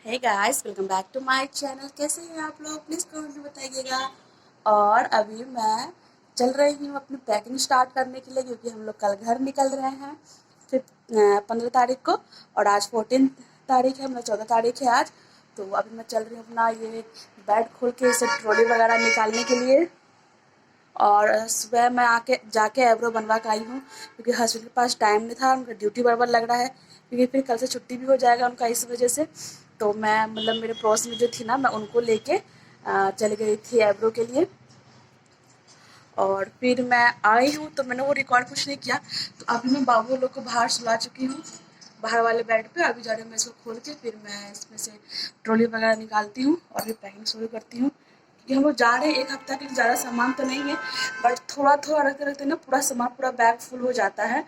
Hey guys, welcome back to my channel. कैसे हैं आप लोग? प्लीज़ कमेंट में बताइएगा। और अभी मैं चल रही हूँ अपनी पैकिंग स्टार्ट करने के लिए, क्योंकि हम लोग कल घर निकल रहे हैं फिर 15 तारीख को। और आज 14 तारीख है, मतलब 14 तारीख है आज। तो अभी मैं चल रही हूँ अपना ये बैग खोल के इसे ट्रॉली वगैरह निकालने के लिए। और सुबह मैं आके जाके आईब्रो बनवा के आई हूँ, क्योंकि हस्बैंड के पास टाइम नहीं था। उनका ड्यूटी बराबर लग रहा है, क्योंकि फिर कल से छुट्टी भी हो जाएगा उनका इस वजह से। तो मैं मतलब मेरे पड़ोस में जो थी ना, मैं उनको लेके चली गई थी आईब्रो के लिए। और फिर मैं आई हूँ तो मैंने वो रिकॉर्ड कुछ नहीं किया। तो अभी मैं बाबू लोग को बाहर सुला चुकी हूँ, बाहर वाले बेड पे। अभी जा रही हूँ मैं इसको खोल के, फिर मैं इसमें से ट्रॉली वगैरह निकालती हूँ और फिर पैकिंग शुरू करती हूँ, क्योंकि हम लोग जा रहे हैं एक हफ्ता के लिए। ज़्यादा सामान तो नहीं है, बट थोड़ा थोड़ा रखते रखते ना पूरा सामान, पूरा बैग फुल हो जाता है।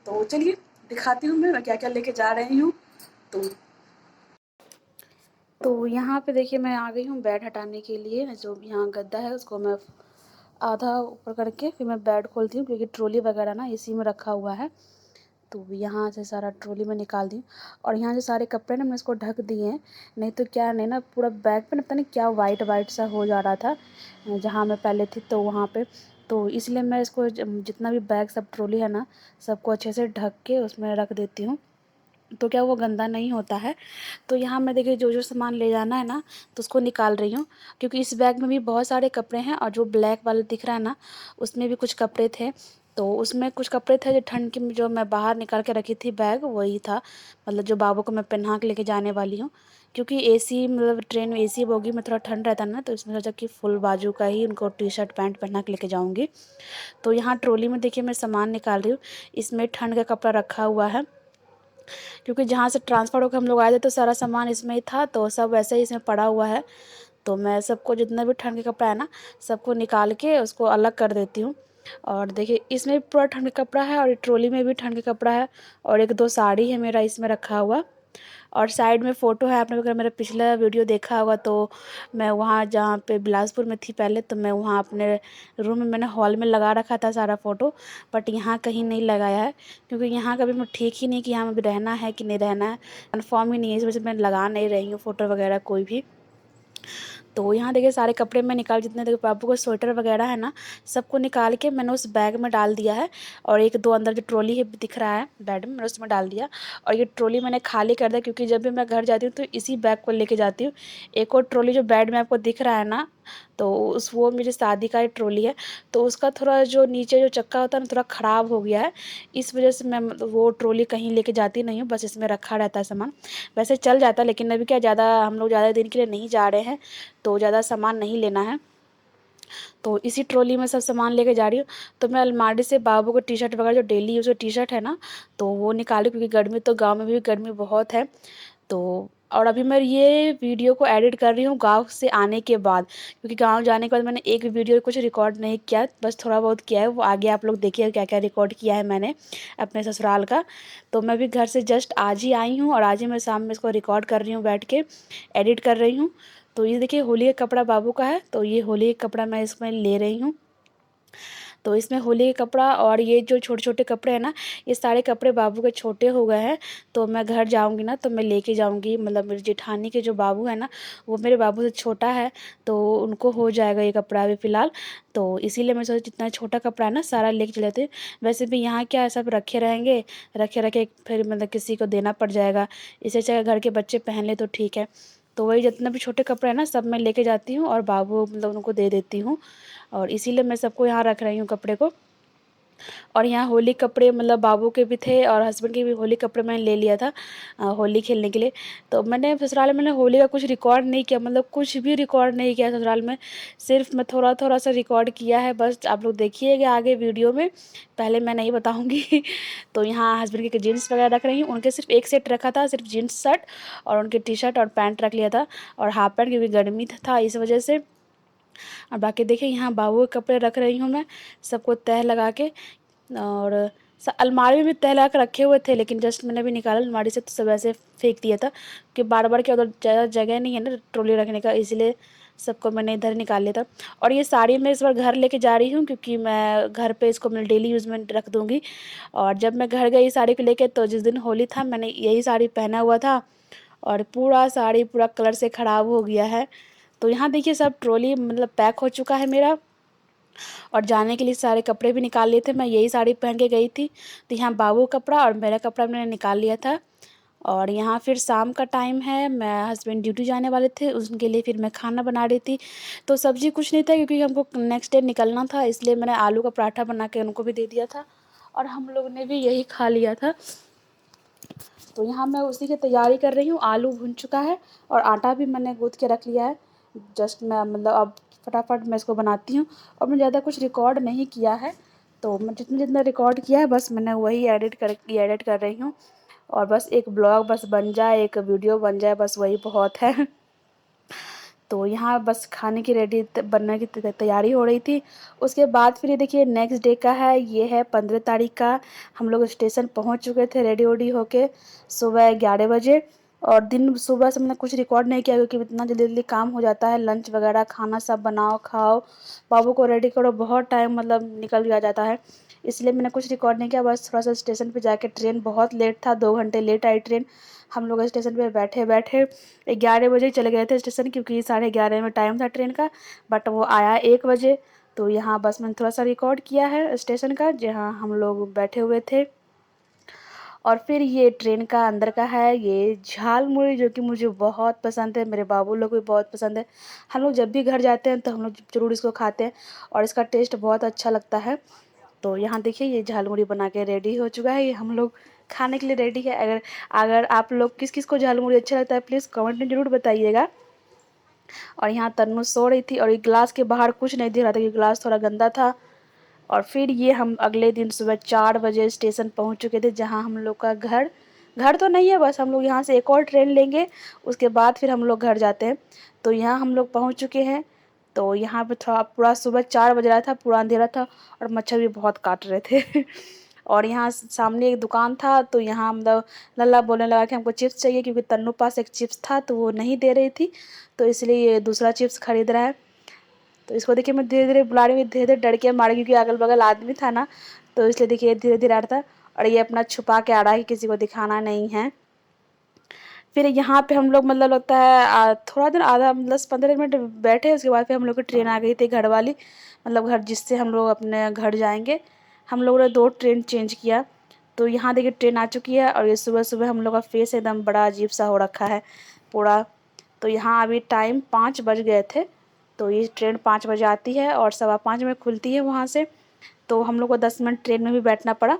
तो चलिए दिखाती हूँ मैं क्या क्या लेके जा रही हूँ। तो यहाँ पे देखिए मैं आ गई हूँ बेड हटाने के लिए। जो यहाँ गद्दा है उसको मैं आधा ऊपर करके फिर मैं बेड खोलती हूँ, क्योंकि ट्रॉली वगैरह ना इसी में रखा हुआ है। तो यहाँ से सारा ट्रॉली में निकाल दी। और यहाँ जो सारे कपड़े ना मैं इसको ढक दिए हैं, नहीं तो क्या नहीं ना पूरा बैग पे ना पता नहीं क्या वाइट वाइट सा हो जा रहा था जहाँ मैं पहले थी तो वहाँ पे। तो इसलिए मैं इसको जितना भी बैग सब ट्रॉली है ना, सबको अच्छे से ढक के उसमें रख देती हूँ, तो क्या वो गंदा नहीं होता है। तो यहाँ मैं देखिए जो जो सामान ले जाना है ना, तो उसको निकाल रही हूँ, क्योंकि इस बैग में भी बहुत सारे कपड़े हैं। और जो ब्लैक वाला दिख रहा है ना, उसमें भी कुछ कपड़े थे। तो उसमें कुछ कपड़े थे जो ठंड की, जो मैं बाहर निकाल के रखी थी बैग, वही था। मतलब जो बाबू को मैं पहना के लेके जाने वाली हूँ, क्योंकि एसी मतलब ट्रेन में एसी बोगी में थोड़ा ठंड रहता है ना, तो इसमें सोचा कि फुल बाजू का ही उनको टी शर्ट पैंट पहना के लेके जाऊँगी। तो यहाँ ट्रॉली में देखिए मैं सामान निकाल रही हूँ। इसमें ठंड का कपड़ा रखा हुआ है, क्योंकि जहाँ से ट्रांसफ़र होकर हम लोग आए थे तो सारा सामान इसमें ही था, तो सब वैसे ही इसमें पड़ा हुआ है। तो मैं सबको जितना भी ठंड का कपड़ा है ना, सबको निकाल के उसको अलग कर देती हूँ। और देखिए इसमें भी पूरा ठंड का कपड़ा है, और ट्रॉली में भी ठंड का कपड़ा है, और एक दो साड़ी है मेरा इसमें रखा हुआ। और साइड में फ़ोटो है, आपने अगर मेरा पिछला वीडियो देखा होगा तो मैं वहाँ जहाँ पे बिलासपुर में थी पहले, तो मैं वहाँ अपने रूम में मैंने हॉल में लगा रखा था सारा फ़ोटो। बट यहाँ कहीं नहीं लगाया है, क्योंकि यहाँ का भी मैं ठीक ही नहीं कि यहाँ भी रहना है कि नहीं रहना है, कन्फर्म ही नहीं है। इस वजह से मैं लगा नहीं रही हूँ फ़ोटो वगैरह कोई भी। तो यहाँ देखिए सारे कपड़े मैं निकाल, जितने देखिए बाबू को स्वेटर वगैरह है ना, सबको निकाल के मैंने उस बैग में डाल दिया है। और एक दो अंदर जो ट्रॉली है दिख रहा है बेड में, मैंने उसमें डाल दिया। और ये ट्रॉली मैंने खाली कर दिया, क्योंकि जब भी मैं घर जाती हूँ तो इसी बैग को लेके जाती हूँ। एक और ट्रॉली जो बेड में आपको दिख रहा है ना, तो उस वो मेरी शादी का ही ट्रॉली है। तो उसका थोड़ा जो नीचे जो चक्का होता है ना, थोड़ा ख़राब हो गया है। इस वजह से मैं मतलब वो ट्रॉली कहीं लेके जाती नहीं हूँ, बस इसमें रखा रहता है सामान। वैसे चल जाता है, लेकिन अभी क्या ज़्यादा हम लोग ज़्यादा दिन के लिए नहीं जा रहे हैं, तो ज़्यादा सामान नहीं लेना है। तो इसी ट्रॉली में सब सामान लेके जा रही हूँ। तो मैं अलमारी से बाबू को टी शर्ट वगैरह जो डेली यूज़ टी शर्ट है ना, तो वो निकाली, क्योंकि गर्मी तो गाँव में भी गर्मी बहुत है। तो और अभी मैं ये वीडियो को एडिट कर रही हूँ गाँव से आने के बाद, क्योंकि गाँव जाने के बाद मैंने एक वीडियो कुछ रिकॉर्ड नहीं किया, बस थोड़ा बहुत किया है। वो आगे आप लोग देखिए क्या क्या रिकॉर्ड किया है मैंने अपने ससुराल का। तो मैं भी घर से जस्ट आज ही आई हूँ, और आज ही मैं शाम में इसको रिकॉर्ड कर रही हूँ बैठ के, एडिट कर रही हूँ। तो ये देखिए होली का कपड़ा बाबू का है, तो ये होली का कपड़ा मैं इसमें ले रही हूँ। तो इसमें होली का कपड़ा और ये जो छोटे-छोटे कपड़े हैं ना, ये सारे कपड़े बाबू के छोटे हो गए हैं। तो मैं घर जाऊँगी ना, तो मैं लेके जाऊँगी। मतलब मेरी जेठानी के जो बाबू है ना, वो मेरे बाबू से छोटा है, तो उनको हो जाएगा ये कपड़ा अभी फ़िलहाल। तो इसीलिए मैं सोची जितना छोटा कपड़ा है ना, सारा लेके चले जाते हैं। वैसे भी यहाँ क्या है, सब रखे रहेंगे, रखे-रखे फिर मतलब किसी को देना पड़ जाएगा। इससे अच्छा घर के बच्चे पहन लें तो ठीक है। तो वही जितना भी छोटे कपड़े हैं ना, सब मैं लेके जाती हूँ और बाबू मतलब उनको दे देती हूँ। और इसीलिए मैं सबको यहाँ रख रही हूँ कपड़े को। और यहाँ होली कपड़े मतलब बाबू के भी थे और हस्बैंड के भी होली कपड़े मैंने ले लिया था होली खेलने के लिए। तो मैंने ससुराल में मैंने होली का कुछ रिकॉर्ड नहीं किया, मतलब कुछ भी रिकॉर्ड नहीं किया ससुराल में। सिर्फ मैं थोड़ा-थोड़ा सा रिकॉर्ड किया है, बस आप लोग देखिएगा आगे वीडियो में, पहले मैं नहीं बताऊँगी। तो यहाँ हस्बैंड के जीन्स वगैरह रख रही हूँ, उनके सिर्फ एक सेट रखा था, सिर्फ जीन्स शर्ट, और उनके टी-शर्ट और पैंट रख लिया था, और हाफ पैंट, क्योंकि गर्मी था इस वजह से। और बाकी देखिए यहाँ बाबू के कपड़े रख रही हूँ मैं, सबको तह लगा के। और अलमारी में भी तह लगा के रखे हुए थे, लेकिन जस्ट मैंने अभी निकाला अलमारी से, तो सब ऐसे फेंक दिया था, कि बार-बार क्या उधर ज़्यादा जगह नहीं है ना ट्रॉली रखने का, इसलिए सबको मैंने इधर निकाल लिया था। और ये साड़ी मैं इस बार घर लेके जा रही हूँ, क्योंकि मैं घर पे इसको मैं डेली यूज़ में रख दूँगी। और जब मैं घर गई साड़ी को लेके, तो जिस दिन होली था मैंने यही साड़ी पहना हुआ था, और पूरा साड़ी पूरा कलर से ख़राब हो गया है। तो यहाँ देखिए सब ट्रॉली मतलब पैक हो चुका है मेरा, और जाने के लिए सारे कपड़े भी निकाल लिए थे। मैं यही साड़ी पहन के गई थी, तो यहाँ बाबू का कपड़ा और मेरा कपड़ा मैंने निकाल लिया था। और यहाँ फिर शाम का टाइम है, मैं हस्बैंड ड्यूटी जाने वाले थे, उनके लिए फिर मैं खाना बना रही थी। तो सब्ज़ी कुछ नहीं था क्योंकि हमको नेक्स्ट डे निकलना था, इसलिए मैंने आलू का पराठा बना के उनको भी दे दिया था और हम लोग ने भी यही खा लिया था। तो यहाँ मैं उसी की तैयारी कर रही हूँ। आलू भुन चुका है और आटा भी मैंने गूँथ के रख लिया है। जस्ट मैं मतलब अब फटाफट मैं इसको बनाती हूँ, और मैं ज़्यादा कुछ रिकॉर्ड नहीं किया है, तो मैं जितना जितना रिकॉर्ड किया है बस मैंने वही एडिट कर रही हूँ। और बस एक ब्लॉग बस बन जाए, एक वीडियो बन जाए, बस वही बहुत है। तो यहाँ बस खाने की बनने की तैयारी हो रही थी। उसके बाद फिर ये देखिए नेक्स्ट डे का है, ये है 15 तारीख का। हम लोग स्टेशन पहुँच चुके थे रेडी वेडी होके सुबह 11 बजे। और दिन सुबह से मैंने कुछ रिकॉर्ड नहीं किया क्योंकि इतना जल्दी जल्दी काम हो जाता है, लंच वगैरह खाना सब बनाओ खाओ, बाबू को रेडी करो, बहुत टाइम मतलब निकल गया जाता है, इसलिए मैंने कुछ रिकॉर्ड नहीं किया। बस थोड़ा सा स्टेशन पे जाके, ट्रेन बहुत लेट था, 2 घंटे लेट आई ट्रेन। हम लोग स्टेशन पे बैठे बैठे 11 बजे चले गए थे स्टेशन, क्योंकि 11:30 में टाइम था ट्रेन का, बट वो आया 1 बजे। तो यहाँ बस मैंने थोड़ा सा रिकॉर्ड किया है स्टेशन का, जहाँ हम लोग बैठे हुए थे। और फिर ये ट्रेन का अंदर का है, ये झाल मुड़ी जो कि मुझे बहुत पसंद है, मेरे बाबू लोग को भी बहुत पसंद है। हम लोग जब भी घर जाते हैं तो हम लोग ज़रूर इसको खाते हैं और इसका टेस्ट बहुत अच्छा लगता है। तो यहाँ देखिए ये झालमुड़ी बना के रेडी हो चुका है, ये हम लोग खाने के लिए रेडी है। अगर अगर आप लोग किस किस को झालमुड़ी अच्छा लगता है प्लीज़ कमेंट में ज़रूर बताइएगा। और यहाँ तन्नू सो रही थी और ये ग्लास के बाहर कुछ नहीं दिख रहा था क्योंकि ग्लास थोड़ा गंदा था। और फिर ये हम अगले दिन सुबह 4 बजे स्टेशन पहुँच चुके थे, जहाँ हम लोग का घर घर तो नहीं है, बस हम लोग यहाँ से एक और ट्रेन लेंगे, उसके बाद फिर हम लोग घर जाते हैं। तो यहाँ हम लोग पहुँच चुके हैं। तो यहाँ पे थोड़ा पूरा सुबह 4 बज रहा था, पूरा अंधेरा था और मच्छर भी बहुत काट रहे थे। और यहाँ सामने एक दुकान था, तो यहाँ मतलब लल्ला बोलने लगा कि हमको चिप्स चाहिए, क्योंकि तन्नू पास एक चिप्स था तो वो नहीं दे रही थी, तो इसलिए ये दूसरा चिप्स खरीद रहा है। तो इसको देखिए मैं धीरे धीरे बुला रही हूँ, धीरे धीरे डर के मारी क्योंकि अगल बगल आदमी था ना, तो इसलिए देखिए धीरे धीरे आ रहा था। और ये अपना छुपा के आ रहा है कि किसी को दिखाना नहीं है। फिर यहाँ पे हम लोग मतलब लगता है थोड़ा देर, आधा मतलब 15 मिनट बैठे, उसके बाद फिर हम लोग की ट्रेन आ गई थी घर वाली, मतलब घर जिससे हम लोग अपने घर जाएंगे। हम लोगों ने 2 ट्रेन चेंज किया। तो यहाँ देखिए ट्रेन आ चुकी है और ये सुबह सुबह हम लोग का फेस एकदम बड़ा अजीब सा हो रखा है पूरा। तो यहाँ अभी टाइम 5 बज गए थे, तो ये ट्रेन 5 बजे आती है और 4:15 में खुलती है वहाँ से। तो हम लोग को 10 मिनट ट्रेन में भी बैठना पड़ा।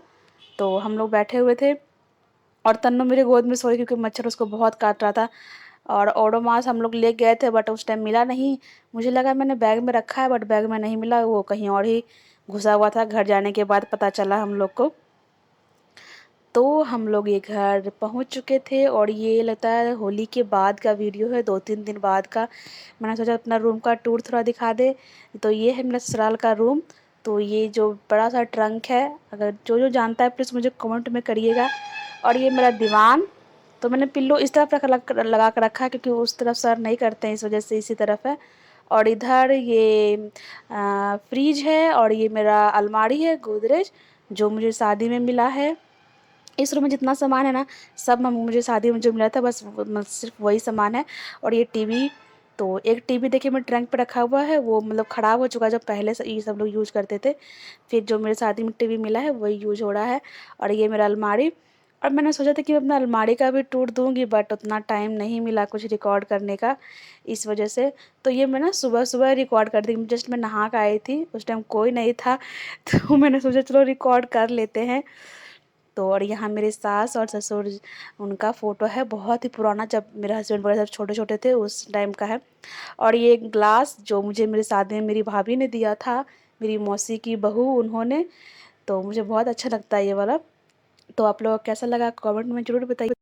तो हम लोग बैठे हुए थे और तन्नू मेरे गोद में सोई क्योंकि मच्छर उसको बहुत काट रहा था। और ओडोमॉस हम लोग ले गए थे बट उस टाइम मिला नहीं। मुझे लगा मैंने बैग में रखा है, बट बैग में नहीं मिला, वो कहीं और ही घुसा हुआ था। घर जाने के बाद पता चला हम लोग को। तो हम लोग ये घर पहुंच चुके थे और ये लगता है होली के बाद का वीडियो है, 2-3 दिन बाद का। मैंने सोचा अपना रूम का टूर थोड़ा दिखा दे। तो ये है मेरा ससुराल का रूम। तो ये जो बड़ा सा ट्रंक है, अगर जो जो जानता है प्लीज़ मुझे कमेंट में करिएगा। और ये मेरा दीवान, तो मैंने पिल्लो इस तरफ लगा कर रखा है क्योंकि उस तरफ सर नहीं करते हैं, इस वजह से इसी तरफ है। और इधर ये फ्रिज है और ये मेरा अलमारी है गोदरेज, जो मुझे शादी में मिला है। इस रूम में जितना सामान है ना, सब मुझे शादी में जो मिला था बस सिर्फ वही सामान है। और ये टीवी, तो एक टीवी देखिए मैं ट्रंक पे रखा हुआ है, वो मतलब ख़राब हो चुका है, जब पहले से ये सब लोग यूज़ करते थे। फिर जो मेरे शादी में टीवी मिला है वही यूज़ हो रहा है। और ये मेरा अलमारी। और मैंने सोचा था कि मैं अपना अलमारी का भी टूर दूँगी, बट उतना टाइम नहीं मिला कुछ रिकॉर्ड करने का, इस वजह से। तो ये मैं ना सुबह-सुबह रिकॉर्ड कर दी, जस्ट मैं नहा के आई थी, उस टाइम कोई नहीं था। तो मैंने सोचा चलो रिकॉर्ड कर लेते हैं। तो और यहाँ मेरे सास और ससुर, उनका फ़ोटो है बहुत ही पुराना, जब मेरे हस्बैंड वगैरह सब छोटे-छोटे थे उस टाइम का है। और ये ग्लास जो मुझे मेरी शादी में मेरी भाभी ने दिया था, मेरी मौसी की बहू उन्होंने, तो मुझे बहुत अच्छा लगता है ये वाला। तो आप लोगों को कैसा लगा कमेंट में ज़रूर बताइए।